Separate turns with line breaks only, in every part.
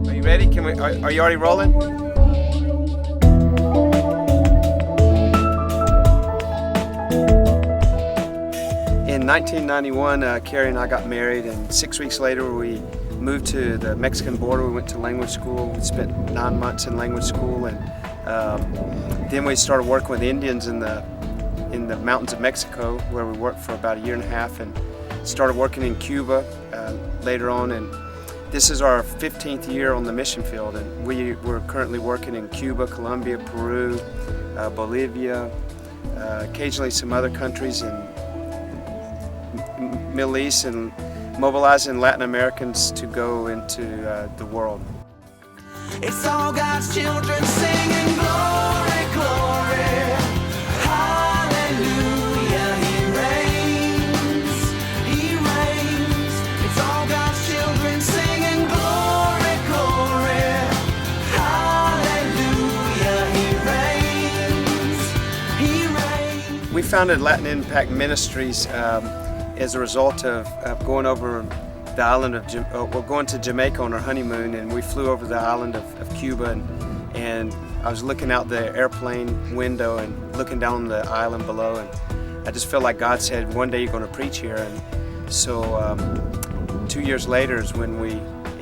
Are you ready? Are you already rolling? In 1991, Carrie and I got married, and 6 weeks later we moved to the Mexican border. We went to language school. We spent 9 months in language school, and then we started working with Indians in the mountains of Mexico, where we worked for about 1.5 years, and started working in Cuba later on. And this is our 15th year on the mission field, and we're currently working in Cuba, Colombia, Peru, Bolivia, occasionally some other countries in Middle East, and mobilizing Latin Americans to go into the world.
It's all God's children singing glory, glory, hallelujah, He reigns, He reigns. It's all God's children singing glory, glory, hallelujah, He reigns, He reigns.
We founded Latin Impact Ministries as a result of going over the island of, we're going to Jamaica on our honeymoon, and we flew over the island of Cuba, and I was looking out the airplane window and looking down the island below, and I just felt like God said, one day you're going to preach here. And so 2 years later is when we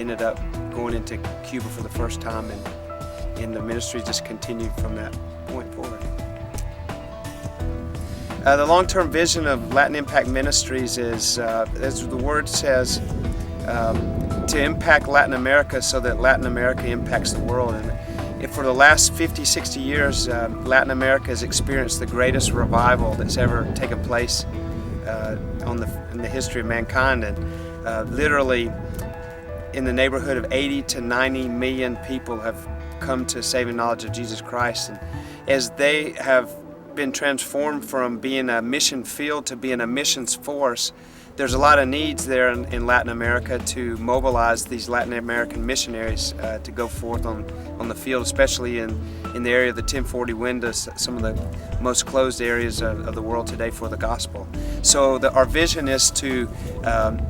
ended up going into Cuba for the first time, and the ministry just continued from that point forward. The long-term vision of Latin Impact Ministries is, as the word says, to impact Latin America so that Latin America impacts the world. And for the last 50, 60 years, Latin America has experienced the greatest revival that's ever taken place in the history of mankind. And literally, in the neighborhood of 80 to 90 million people have come to saving knowledge of Jesus Christ. And as they have been transformed from being a mission field to being a missions force, there's a lot of needs there in Latin America to mobilize these Latin American missionaries to go forth on the field, especially in the area of the 1040 windows, some of the most closed areas of the world today for the gospel. So our vision is to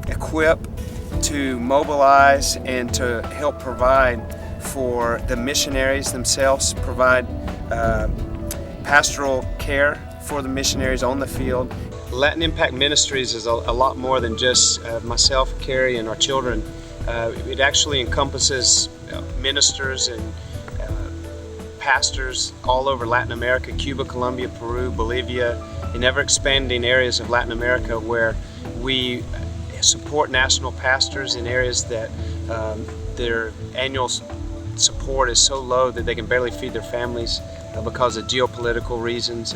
equip, to mobilize, and to help provide for the missionaries themselves, provide pastoral care for the missionaries on the field. Latin Impact Ministries is a lot more than just myself, Carrie, and our children. It actually encompasses ministers and pastors all over Latin America, Cuba, Colombia, Peru, Bolivia, and ever-expanding areas of Latin America, where we support national pastors in areas that their annual support is so low that they can barely feed their families because of geopolitical reasons.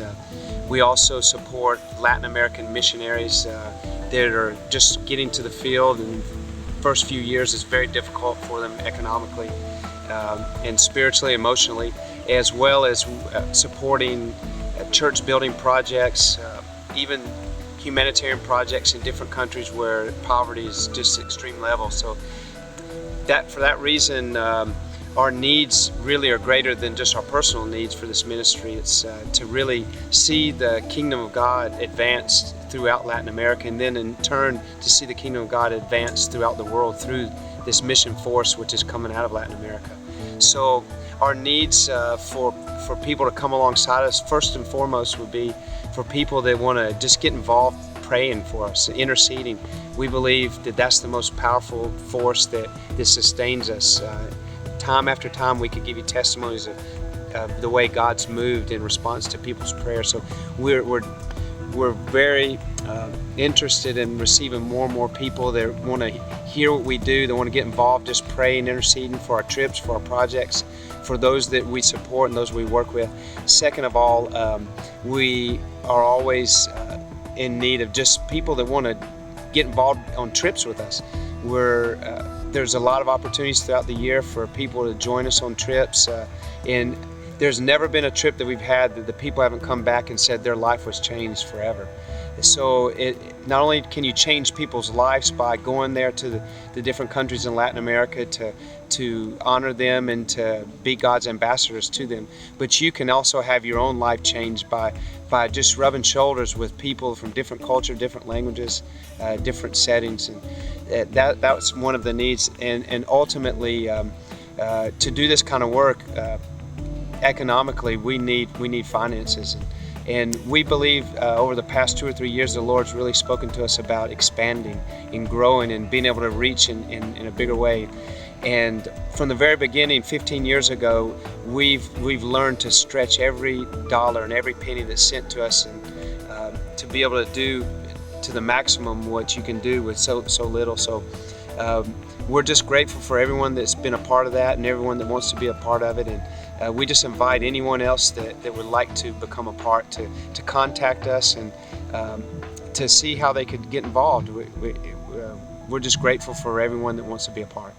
We also support Latin American missionaries that are just getting to the field, and the first few years is very difficult for them economically and spiritually, emotionally, as well as supporting church building projects, even humanitarian projects in different countries where poverty is just extreme level. So for that reason, our needs really are greater than just our personal needs for this ministry. It's to really see the kingdom of God advance throughout Latin America, and then in turn to see the kingdom of God advance throughout the world through this mission force which is coming out of Latin America. So our needs for people to come alongside us, first and foremost, would be for people that want to just get involved praying for us, interceding. We believe that that's the most powerful force that sustains us. Time after time we could give you testimonies of the way God's moved in response to people's prayers. So we're very interested in receiving more and more people that want to hear what we do, that want to get involved, just praying, interceding for our trips, for our projects, for those that we support and those we work with. Second of all, we are always in need of just people that want to get involved on trips with us. There's a lot of opportunities throughout the year for people to join us on trips, and there's never been a trip that we've had that the people haven't come back and said their life was changed forever. So not only can you change people's lives by going there to the different countries in Latin America to honor them and to be God's ambassadors to them, but you can also have your own life changed by just rubbing shoulders with people from different culture, different languages, different settings, and that's one of the needs. And ultimately, to do this kind of work economically, we need finances. And we believe over the past 2 or 3 years, the Lord's really spoken to us about expanding and growing and being able to reach in a bigger way. And from the very beginning, 15 years ago, we've learned to stretch every dollar and every penny that's sent to us, and to be able to do to the maximum what you can do with so little. So we're just grateful for everyone that's been a part of that and everyone that wants to be a part of it. And we just invite anyone else that would like to become a part to contact us and to see how they could get involved. We're just grateful for everyone that wants to be a part.